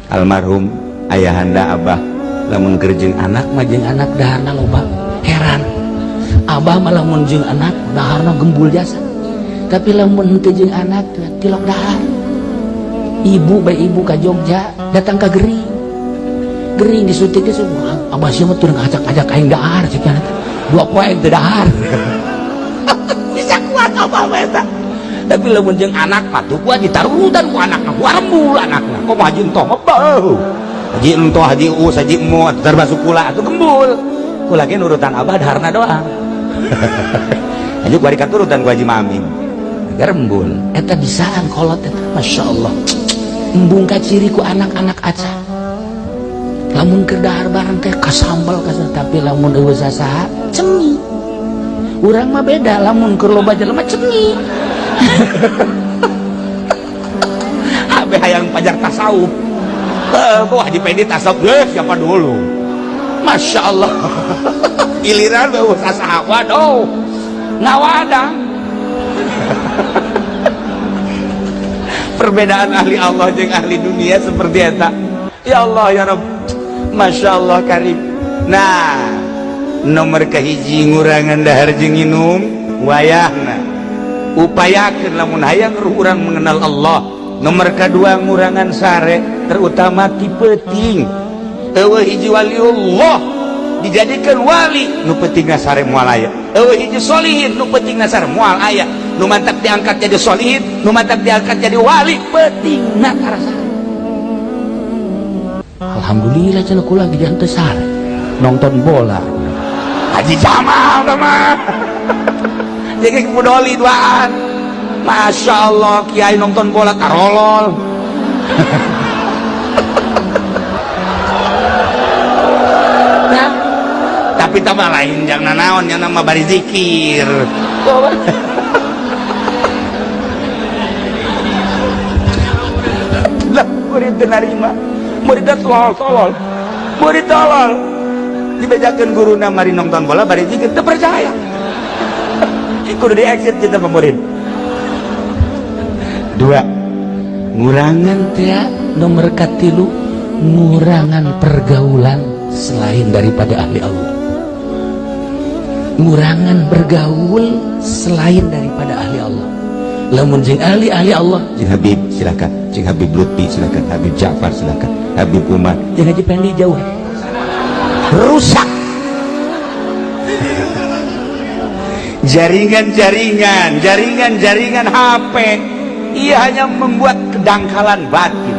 almarhum ayahanda Abah lamun kerjeng anak majeng anak daharna loba. Heran Abah malah mun jeung anak daharna gembul jasa, tapi lamun henteu jeung anak tilok dahar. Ibu bae ibu ka Jogja datang ka gering disuntik ge semua Abah sia mah teu ngajak-ajak aing dahar cik nya teh 2 poe teu dahar. Bisa kuat Abah mah eta. Tapi lamun jeung anak patuh kuat ditarudan ku anakna, ku rembul anakna. Komo haji entoh beuh. Haji entoh haji us haji mu terbasuh kula atuh gembul. Kula ge nurutan Abah daharna doang. Haji bari katurutan ku Haji Maming. Rembul eta bisaan kolot eta masyaallah. Embung ka ciri ku anak-anak aca. Lamun keur dahar bareng teh kasambal kasar, tapi lamun eueuh sasaha cemi. Urang mah beda, lamun keur loba jelema cemi. Habe hayang pajar tasawuf. Kok Haji Pedi tasawuf siapa dulu? Masya Allah. Giliran eueuh sasaha waduh ngawadang. Perbedaan ahli Allah jeung ahli dunia seperti eta. Ya Allah ya Rabb. Masya Allah karim. Nah, nomor kahiji ngurangan dahar jeung nginum wayahna. Upayakeun lamun hayang urang mengenal Allah. Nomor kedua ngurangan sare, terutama ti peuting. Eueuh hiji waliullah dijadikan wali, nu peutingna sare moal aya. Eueuh hiji solihin, nu peutingna sare moal aya. Nu mantap diangkat jadi solihin, nu mantap diangkat jadi wali, peutingna karasa. Alhamdulillah cenah kula ge teu sare nonton bola. Haji Jamal mah. Jadi budoli duaan. Masya Allah kiai nonton bola tarolol. Nah, tapi tambah lain jangan naon yang nama bari zikir. Lah murid nerima, murid tolol, murid tolol. Dibejakeun guruna mari nonton bola bari zikir teu percaya. Kudu di exit kita pemurid. 2 ngurangan teh nomor katilu ngurangan pergaulan selain daripada ahli Allah. Ngurangan bergaul selain daripada ahli Allah. Lamun jeung ahli Allah, jeung Habib silakan, jeung Habib Lutfi silakan, Habib Ja'far silakan, Habib Umar, jeung Haji Pendi jauh. Rusak. Jaringan HP ia hanya membuat kedangkalan batin.